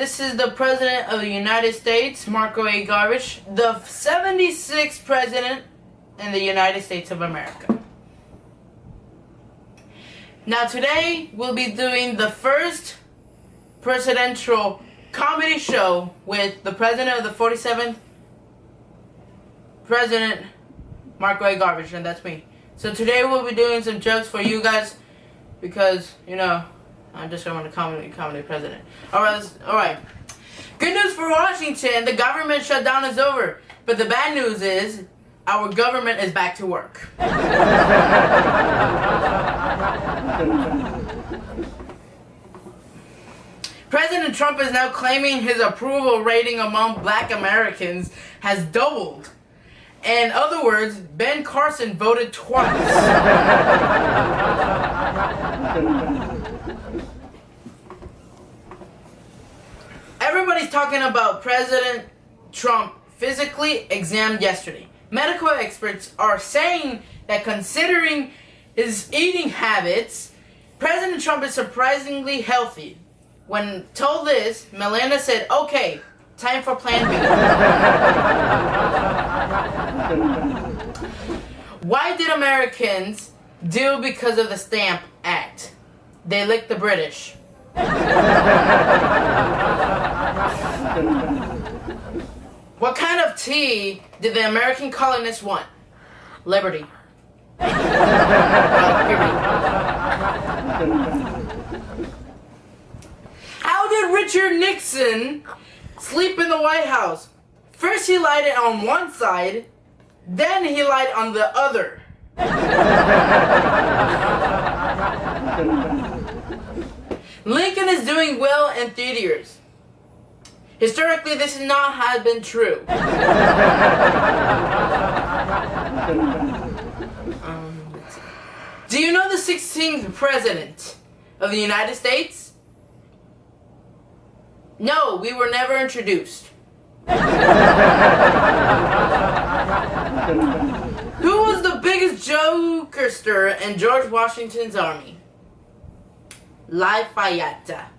This is the President of the United States, Marco A. Garvich, the 76th President in the United States of America. Now today, we'll be doing the first presidential comedy show with the President of the 47th President, Marco A. Garvich, and that's me. So today we'll be doing some jokes for you guys because, you know, I just want a comedy president. Alright. Good news for Washington, the government shutdown is over. But the bad news is, our government is back to work. President Trump is now claiming his approval rating among black Americans has doubled. In other words, Ben Carson voted twice. Everybody's talking about President Trump physically examined yesterday. Medical experts are saying that considering his eating habits, President Trump is surprisingly healthy. When told this, Melania said, "Okay, time for Plan B." Why did Americans do because of the Stamp Act? They licked the British. What kind of tea did the American colonists want? Liberty. How did Richard Nixon sleep in the White House? First he lied on one side, then he lied on the other. Lincoln is doing well in theaters. Historically, this has not had been true. Do you know the 16th President of the United States? No, we were never introduced. Who was the biggest jokester in George Washington's army? Lafayette.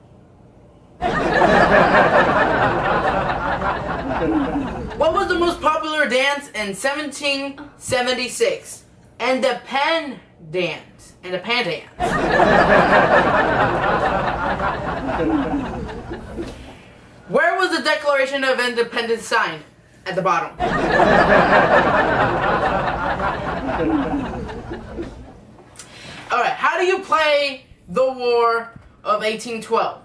What was the most popular dance in 1776? Independence. Where was the Declaration of Independence signed? At the bottom. Alright, how do you play the War of 1812?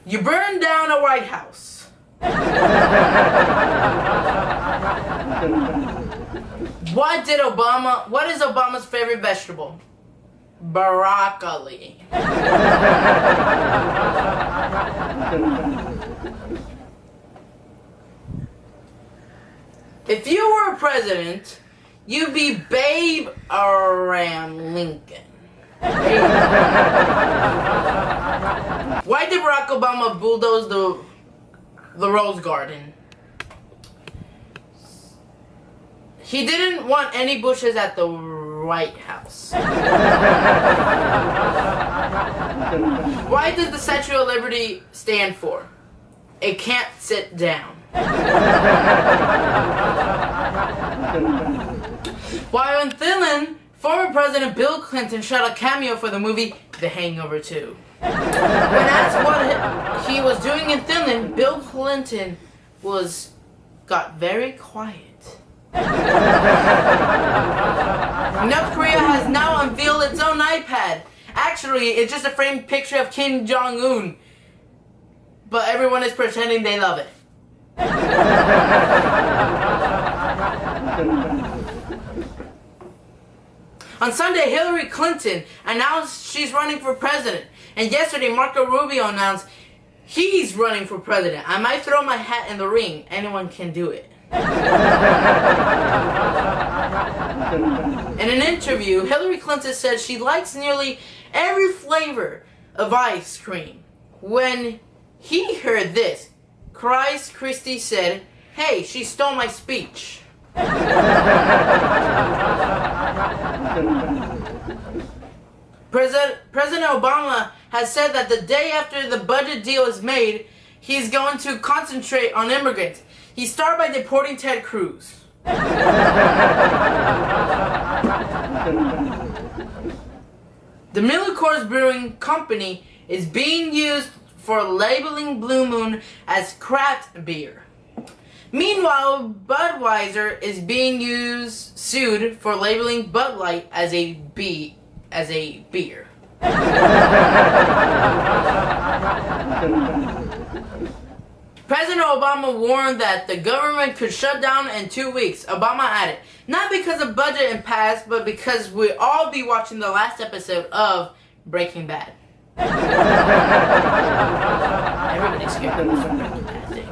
You burn down a White House. What is Obama's favorite vegetable? Broccoli. If you were a president, you'd be Babe Abraham Lincoln. Why did Barack Obama bulldoze the Rose Garden? He didn't want any bushes at the White House. Why does the Statue of Liberty stand for? It can't sit down. While in Finland, former President Bill Clinton shot a cameo for the movie The Hangover 2. When asked what he was doing in Finland, Bill Clinton got very quiet. North Korea has now unveiled its own iPad. Actually, it's just a framed picture of Kim Jong-un. But everyone is pretending they love it. On Sunday, Hillary Clinton announced she's running for president. And yesterday, Marco Rubio announced he's running for president. I might throw my hat in the ring. Anyone can do it. In an interview, Hillary Clinton said she likes nearly every flavor of ice cream. When he heard this, Chris Christie said, "Hey, she stole my speech." President Obama has said that the day after the budget deal is made, he's going to concentrate on immigrants. He started by deporting Ted Cruz. The Miller Coors Brewing Company is being used for labeling Blue Moon as craft beer. Meanwhile, Budweiser is being sued for labeling Bud Light as a beer. President Obama warned that the government could shut down in 2 weeks. Obama added, not because of budget impasse, but because we'll all be watching the last episode of Breaking Bad. Everybody's scared of this Breaking Bad thing.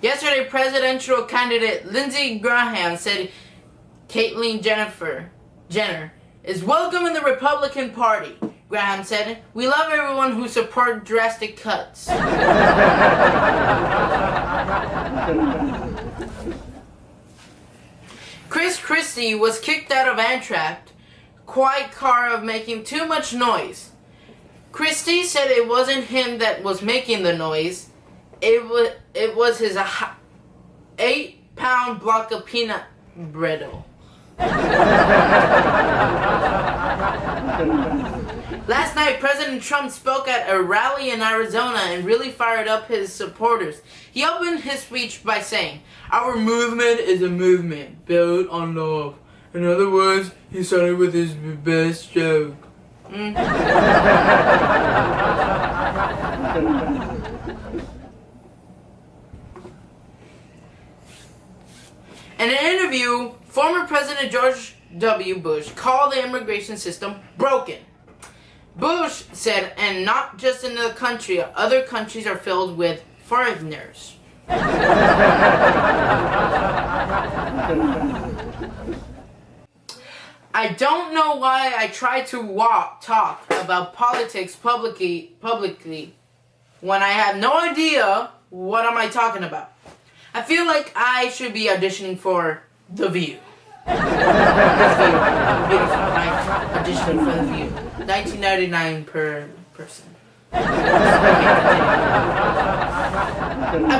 Yesterday, presidential candidate Lindsey Graham said Caitlyn Jenner is welcome in the Republican Party. Graham said, "We love everyone who support drastic cuts." Chris Christie was kicked out of Amtrak, quite car of making too much noise. Christie said it wasn't him that was making the noise. It was his 8-pound block of peanut brittle. Last night, President Trump spoke at a rally in Arizona and really fired up his supporters. He opened his speech by saying, "Our movement is a movement built on love." In other words, he started with his best joke. In an interview, former President George W. Bush called the immigration system broken. Bush said, and not just in the country, other countries are filled with foreigners. I don't know why I try to talk about politics publicly when I have no idea what am I talking about. I feel like I should be auditioning for The View. Beautiful, right? Auditioning for The View. $19.99 per person. I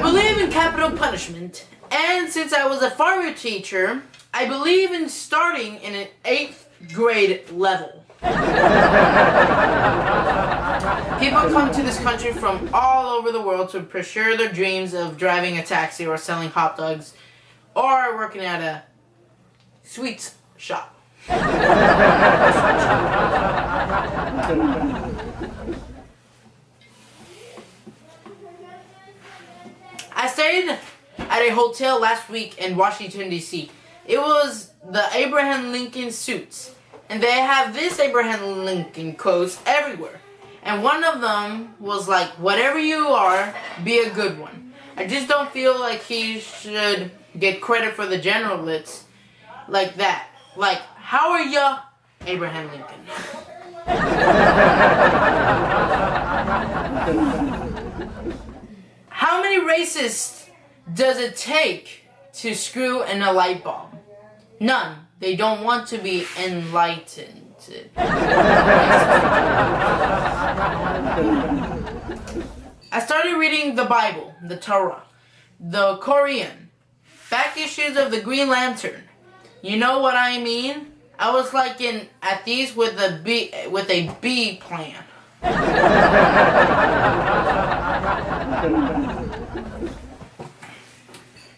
believe in capital punishment, and since I was a former teacher, I believe in starting in an 8th grade level. People come to this country from all over the world to pursue their dreams of driving a taxi or selling hot dogs or working at a sweets shop. I stayed at a hotel last week in Washington, D.C. It was the Abraham Lincoln Suites, and they have this Abraham Lincoln quotes everywhere. And one of them was like, "Whatever you are, be a good one." I just don't feel like he should get credit for the generalities like that. Like, how are ya, Abraham Lincoln? How many racists does it take to screw in a light bulb? None. They don't want to be enlightened. I started reading the Bible, the Torah, the Korean, back issues of the Green Lantern. You know what I mean? I was like at these with a B plan.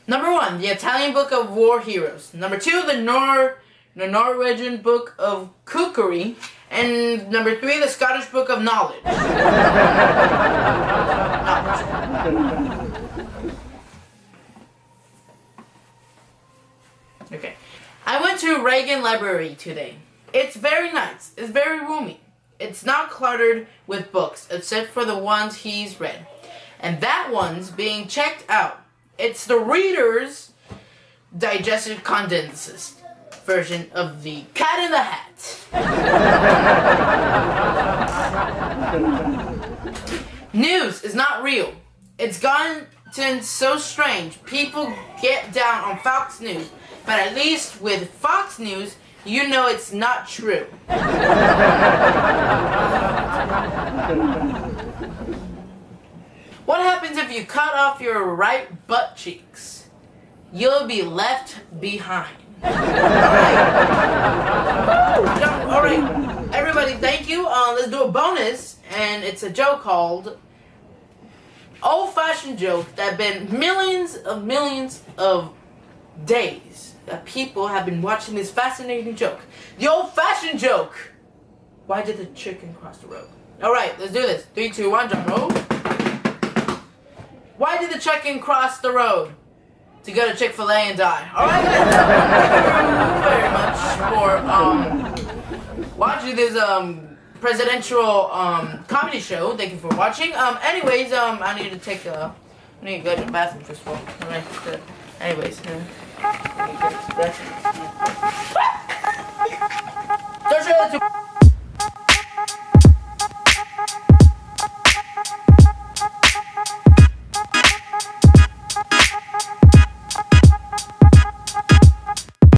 Number 1, the Italian Book of War Heroes. Number 2, the Norwegian Book of Cookery. And number 3, the Scottish Book of Knowledge. Okay. I went to Reagan Library today. It's very nice. It's very roomy. It's not cluttered with books, except for the ones he's read. And that one's being checked out. It's the Reader's Digested Condensed version of the Cat in the Hat. News is not real. It's gotten so strange. People get down on Fox News, but at least with Fox News, you know it's not true. What happens if you cut off your right butt cheeks? You'll be left behind. Alright, everybody, thank you. Let's do a bonus, and it's a joke called old-fashioned joke that been millions of days that people have been watching this fascinating joke. The old-fashioned joke. Why did the chicken cross the road? Alright, let's do this. 3, 2, 1, drum roll. Why did the chicken cross the road? To go to Chick-fil-A and die. Alright guys, thank you very much for watching this presidential comedy show. Thank you for watching. Anyways, I need to take I need to go to the bathroom first of all. Alright, good. Anyways, Don't show that to